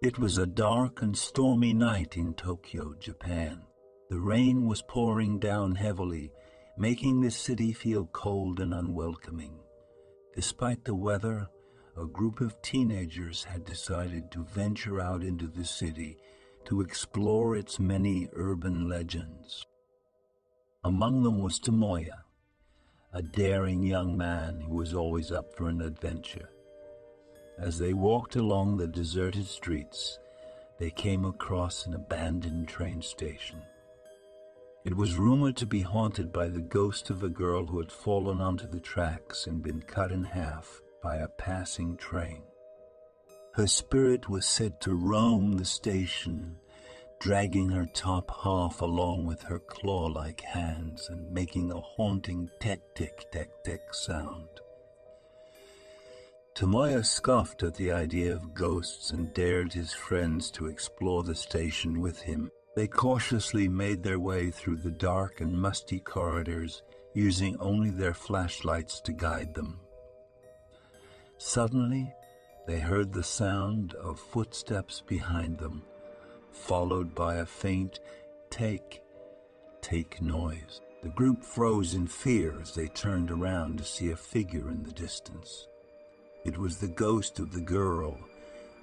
It was a dark and stormy night in Tokyo, Japan. The rain was pouring down heavily, making the city feel cold and unwelcoming. Despite the weather, a group of teenagers had decided to venture out into the city to explore its many urban legends. Among them was Tomoya, a daring young man who was always up for an adventure. As they walked along the deserted streets, they came across an abandoned train station. It was rumored to be haunted by the ghost of a girl who had fallen onto the tracks and been cut in half by a passing train. Her spirit was said to roam the station, dragging her top half along with her claw-like hands and making a haunting Teke-Teke sound. Tomoya scoffed at the idea of ghosts and dared his friends to explore the station with him. They cautiously made their way through the dark and musty corridors, using only their flashlights to guide them. Suddenly, they heard the sound of footsteps behind them, followed by a faint take noise. The group froze in fear as they turned around to see a figure in the distance. It was the ghost of the girl,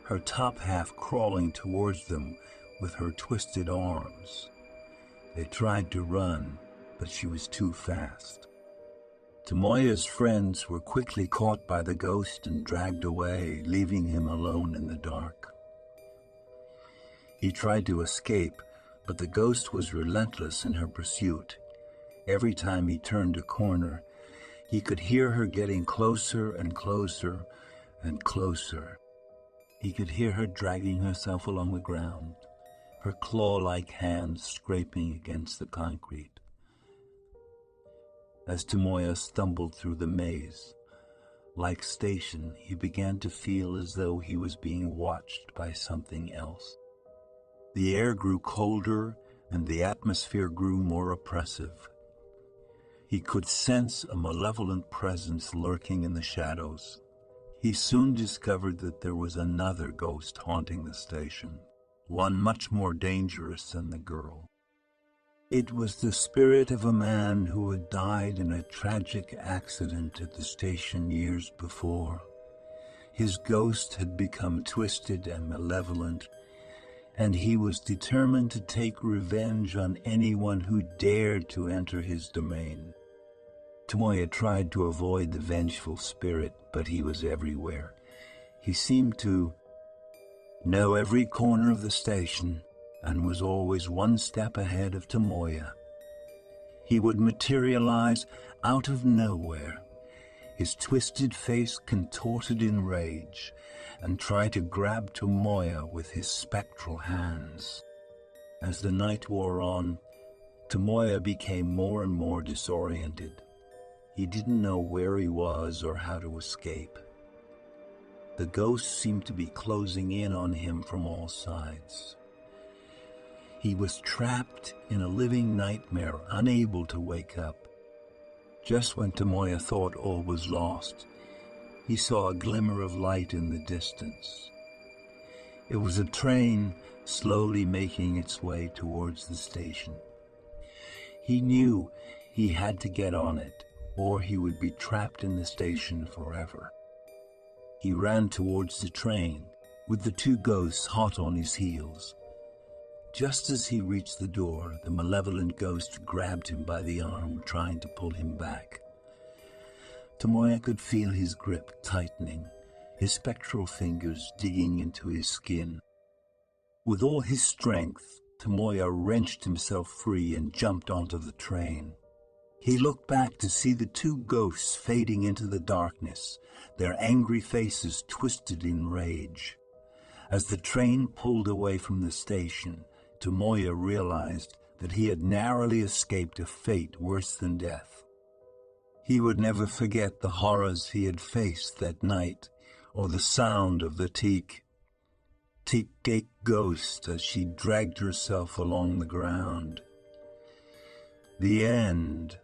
her top half crawling towards them with her twisted arms. They tried to run, but she was too fast. Tomoya's friends were quickly caught by the ghost and dragged away, leaving him alone in the dark. He tried to escape, but the ghost was relentless in her pursuit. Every time he turned a corner, he could hear her getting closer and closer and closer. He could hear her dragging herself along the ground, her claw-like hands scraping against the concrete. As Tomoya stumbled through the maze-like station, he began to feel as though he was being watched by something else. The air grew colder and the atmosphere grew more oppressive. He could sense a malevolent presence lurking in the shadows. He soon discovered that there was another ghost haunting the station, one much more dangerous than the girl. It was the spirit of a man who had died in a tragic accident at the station years before. His ghost had become twisted and malevolent, and he was determined to take revenge on anyone who dared to enter his domain. Tomoya tried to avoid the vengeful spirit, but he was everywhere. He seemed to know every corner of the station and was always one step ahead of Tomoya. He would materialize out of nowhere, his twisted face contorted in rage, and try to grab Tomoya with his spectral hands. As the night wore on, Tomoya became more and more disoriented. He didn't know where he was or how to escape. The ghost seemed to be closing in on him from all sides. He was trapped in a living nightmare, unable to wake up. Just when Tomoya thought all was lost, he saw a glimmer of light in the distance. It was a train slowly making its way towards the station. He knew he had to get on it, or he would be trapped in the station forever. He ran towards the train, with the two ghosts hot on his heels. Just as he reached the door, the malevolent ghost grabbed him by the arm, trying to pull him back. Tomoya could feel his grip tightening, his spectral fingers digging into his skin. With all his strength, Tomoya wrenched himself free and jumped onto the train. He looked back to see the two ghosts fading into the darkness, their angry faces twisted in rage. As the train pulled away from the station, Tomoya realized that he had narrowly escaped a fate worse than death. He would never forget the horrors he had faced that night, or the sound of the Teke-Teke ghost as she dragged herself along the ground. The end,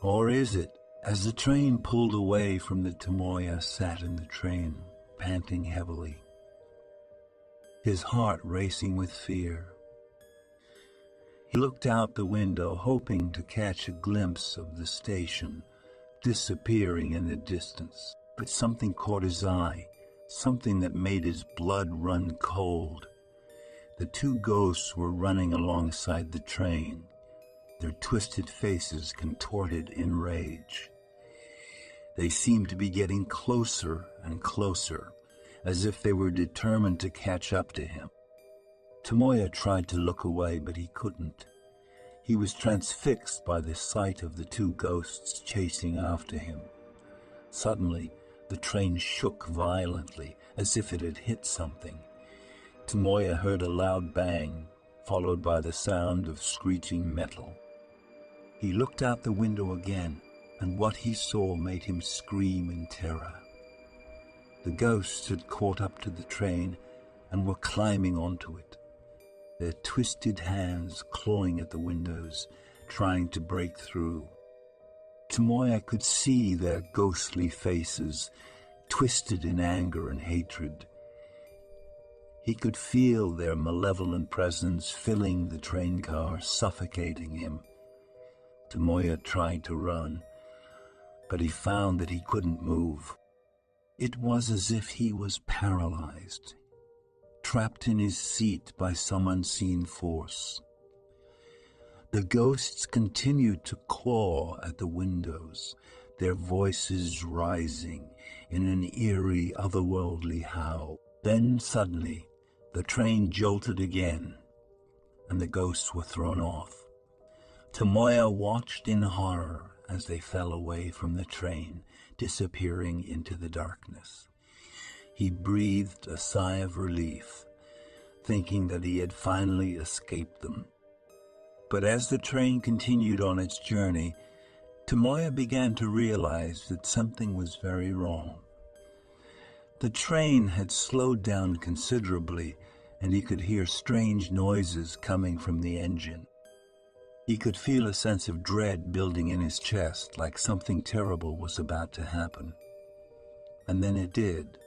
or is it? As the train pulled away from the Tomoya sat in the train, panting heavily. his heart racing with fear. He looked out the window, hoping to catch a glimpse of the station disappearing in the distance. But something caught his eye, something that made his blood run cold. The two ghosts were running alongside the train, their twisted faces contorted in rage. They seemed to be getting closer and closer, as if they were determined to catch up to him. Tomoya tried to look away, but he couldn't. He was transfixed by the sight of the two ghosts chasing after him. Suddenly, the train shook violently, as if it had hit something. Tomoya heard a loud bang, followed by the sound of screeching metal. He looked out the window again, and what he saw made him scream in terror. The ghosts had caught up to the train and were climbing onto it, their twisted hands clawing at the windows, trying to break through. Tomoya could see their ghostly faces, twisted in anger and hatred. He could feel their malevolent presence filling the train car, suffocating him. Tomoya tried to run, but he found that he couldn't move. It was as if he was paralyzed, trapped in his seat by some unseen force. The ghosts continued to claw at the windows, their voices rising in an eerie, otherworldly howl. Then suddenly, the train jolted again, and the ghosts were thrown off. Tomoya watched in horror as they fell away from the train, disappearing into the darkness. He breathed a sigh of relief, thinking that he had finally escaped them. But as the train continued on its journey, Tomoya began to realize that something was very wrong. The train had slowed down considerably, and he could hear strange noises coming from the engine. He could feel a sense of dread building in his chest, like something terrible was about to happen. And then it did.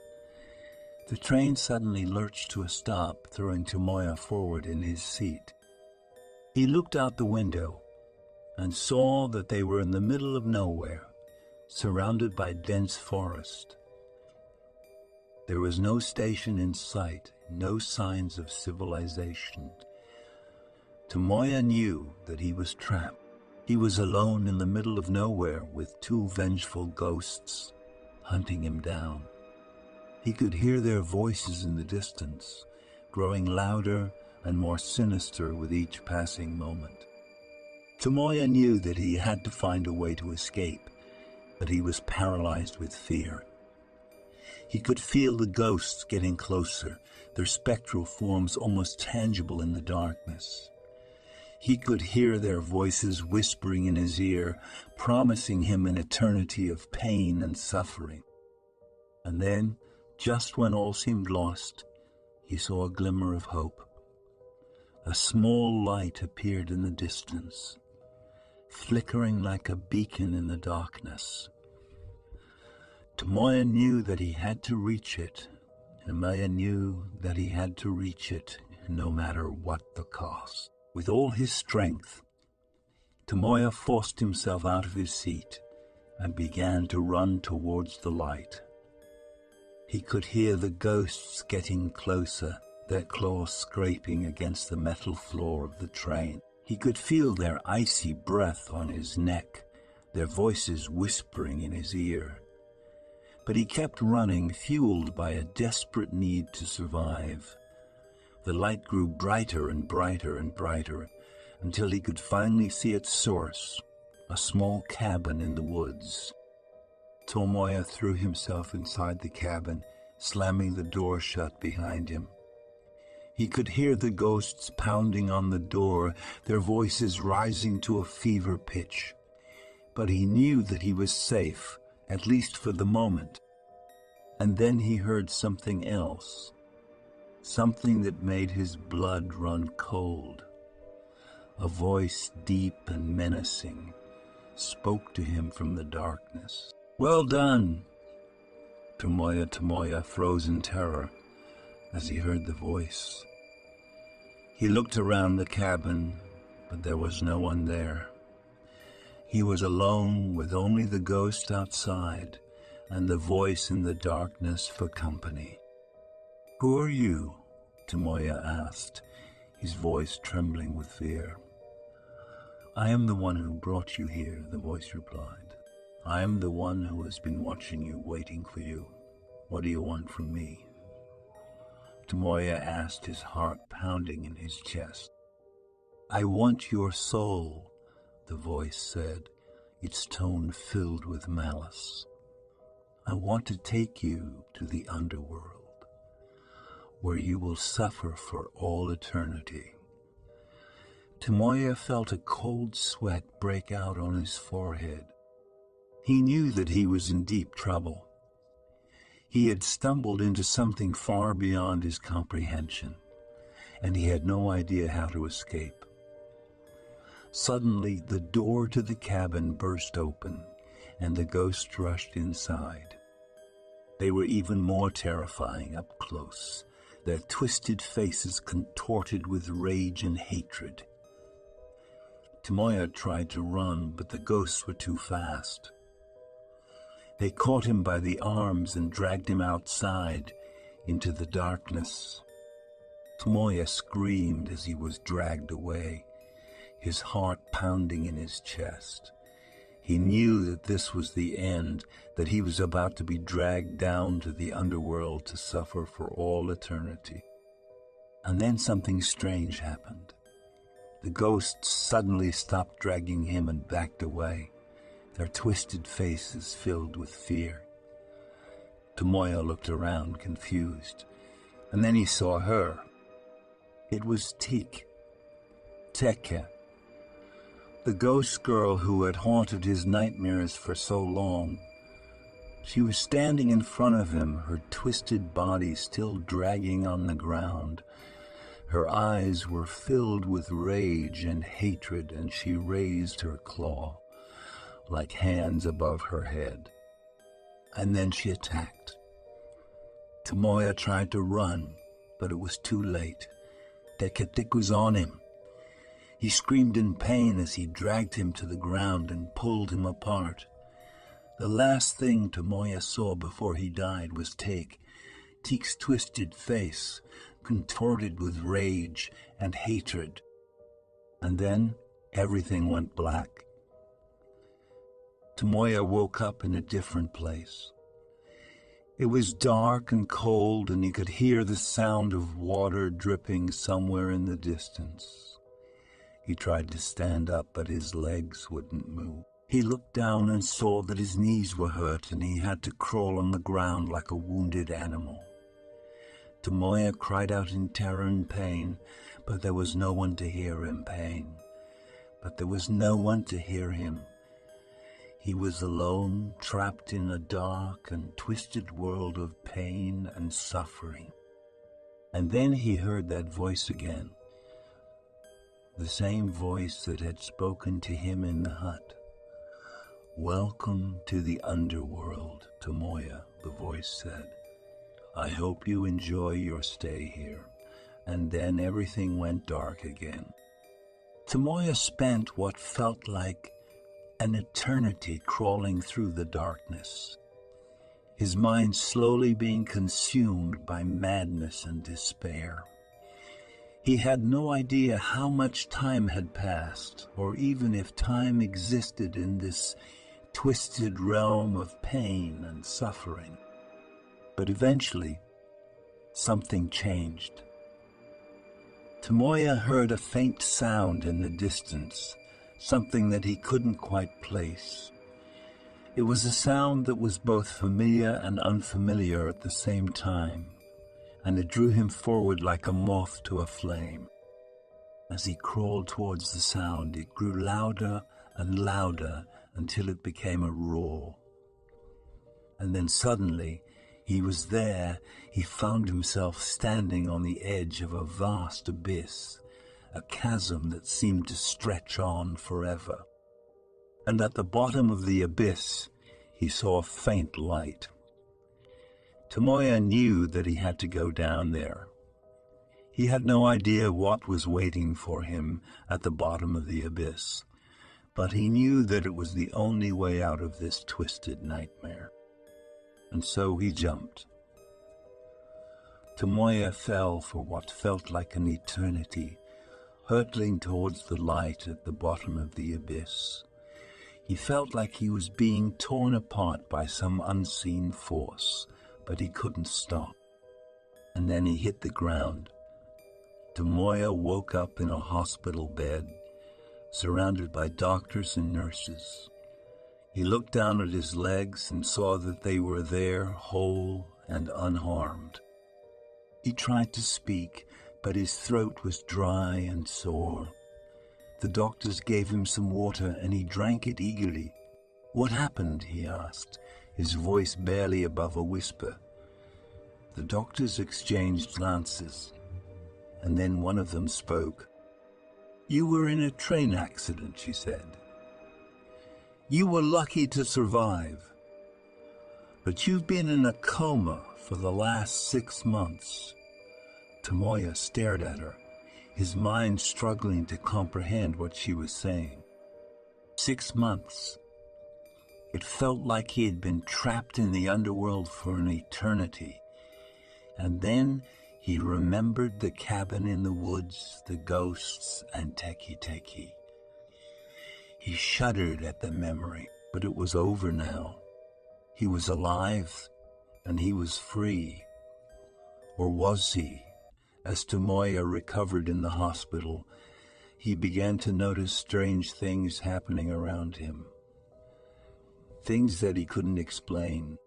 The train suddenly lurched to a stop, throwing Tomoya forward in his seat. He looked out the window and saw that they were in the middle of nowhere, surrounded by dense forest. There was no station in sight, no signs of civilization. Tomoya knew that he was trapped. He was alone in the middle of nowhere with two vengeful ghosts hunting him down. He could hear their voices in the distance, growing louder and more sinister with each passing moment. Tomoya knew that he had to find a way to escape, but he was paralyzed with fear. He could feel the ghosts getting closer, their spectral forms almost tangible in the darkness. He could hear their voices whispering in his ear, promising him an eternity of pain and suffering. And then, just when all seemed lost, he saw a glimmer of hope. A small light appeared in the distance, flickering like a beacon in the darkness. Tomoya knew that he had to reach it. Tomoya knew that he had to reach it, no matter what the cost. With all his strength, Tomoya forced himself out of his seat and began to run towards the light. He could hear the ghosts getting closer, their claws scraping against the metal floor of the train. He could feel their icy breath on his neck, their voices whispering in his ear. But he kept running, fueled by a desperate need to survive. The light grew brighter and brighter and brighter, until he could finally see its source, a small cabin in the woods. Tomoya threw himself inside the cabin, slamming the door shut behind him. He could hear the ghosts pounding on the door, their voices rising to a fever pitch. But he knew that he was safe, at least for the moment. And then he heard something else, something that made his blood run cold. A voice deep and menacing spoke to him from the darkness. "Well done!" Tomoya froze in terror. as he heard the voice. He looked around the cabin, but there was no one there. He was alone with only the ghost outside and the voice in the darkness for company. "Who are you?" Tomoya asked, his voice trembling with fear. "I am the one who brought you here," the voice replied. "I am the one who has been watching you, waiting for you. What do you want from me?" Tomoya asked, his heart pounding in his chest. "I want your soul," the voice said, its tone filled with malice. "I want to take you to the underworld, where you will suffer for all eternity." Tomoya felt a cold sweat break out on his forehead. He knew that he was in deep trouble. He had stumbled into something far beyond his comprehension, and he had no idea how to escape. Suddenly, the door to the cabin burst open, and the ghosts rushed inside. They were even more terrifying up close, their twisted faces contorted with rage and hatred. Tomoya tried to run, but the ghosts were too fast. They caught him by the arms and dragged him outside into the darkness. Tomoya screamed as he was dragged away, his heart pounding in his chest. He knew that this was the end, that he was about to be dragged down to the underworld to suffer for all eternity. And then something strange happened. The ghosts suddenly stopped dragging him and backed away, their twisted faces filled with fear. Tomoya looked around, confused, and then he saw her. It was Teke, the ghost girl who had haunted his nightmares for so long. She was standing in front of him, her twisted body still dragging on the ground. Her eyes were filled with rage and hatred, and she raised her claw, like hands above her head. And then she attacked. Tomoya tried to run, but it was too late. Teke-Teke was on him. He screamed in pain as he dragged him to the ground and pulled him apart. The last thing Tomoya saw before he died was Teke's twisted face, contorted with rage and hatred. And then everything went black. Tomoya woke up in a different place. It was dark and cold, and he could hear the sound of water dripping somewhere in the distance. He tried to stand up, but his legs wouldn't move. He looked down and saw that his knees were hurt, and he had to crawl on the ground like a wounded animal. Tomoya cried out in terror and pain, but there was no one to hear him pain. But there was no one to hear him. He was alone, trapped in a dark and twisted world of pain and suffering. And then he heard that voice again, the same voice that had spoken to him in the hut. "Welcome to the underworld, Tomoya," the voice said. "I hope you enjoy your stay here." And then everything went dark again. Tomoya spent what felt like an eternity crawling through the darkness, his mind slowly being consumed by madness and despair. He had no idea how much time had passed, or even if time existed in this twisted realm of pain and suffering. But eventually, something changed. Tomoya heard a faint sound in the distance, something that he couldn't quite place. It was a sound that was both familiar and unfamiliar at the same time, and it drew him forward like a moth to a flame. As he crawled towards the sound, it grew louder and louder until it became a roar. And then suddenly, he was there. He found himself standing on the edge of a vast abyss, a chasm that seemed to stretch on forever. And at the bottom of the abyss, he saw a faint light. Tomoya knew that he had to go down there. He had no idea what was waiting for him at the bottom of the abyss, but he knew that it was the only way out of this twisted nightmare. And so he jumped. Tomoya fell for what felt like an eternity, hurtling towards the light at the bottom of the abyss. He felt like he was being torn apart by some unseen force, but he couldn't stop. And then he hit the ground. Tomoya woke up in a hospital bed, surrounded by doctors and nurses. He looked down at his legs and saw that they were there, whole and unharmed. He tried to speak, but his throat was dry and sore. The doctors gave him some water, and he drank it eagerly. "What happened?" he asked, his voice barely above a whisper. The doctors exchanged glances, and then one of them spoke. "You were in a train accident," she said. "You were lucky to survive, but you've been in a coma for the last 6 months. Tomoya stared at her, his mind struggling to comprehend what she was saying. 6 months. It felt like he had been trapped in the underworld for an eternity. And then he remembered the cabin in the woods, the ghosts, and Teke-Teke. He shuddered at the memory, but it was over now. He was alive, and he was free. Or was he? As Tomoya recovered in the hospital, he began to notice strange things happening around him. Things that he couldn't explain.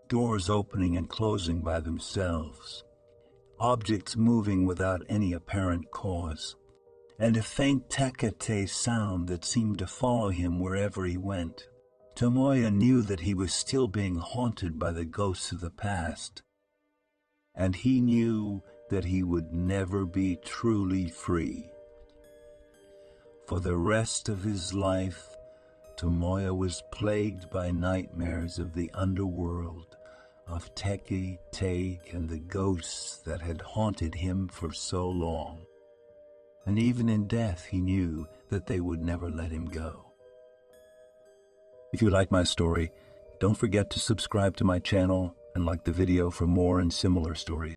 Doors opening and closing by themselves. Objects moving without any apparent cause. And a faint Teke-Teke sound that seemed to follow him wherever he went. Tomoya knew that he was still being haunted by the ghosts of the past. And he knew that he would never be truly free. For the rest of his life, Tomoya was plagued by nightmares of the underworld, of Teke-Teke and the ghosts that had haunted him for so long. And even in death, he knew that they would never let him go. If you like my story, don't forget to subscribe to my channel and like the video for more and similar stories.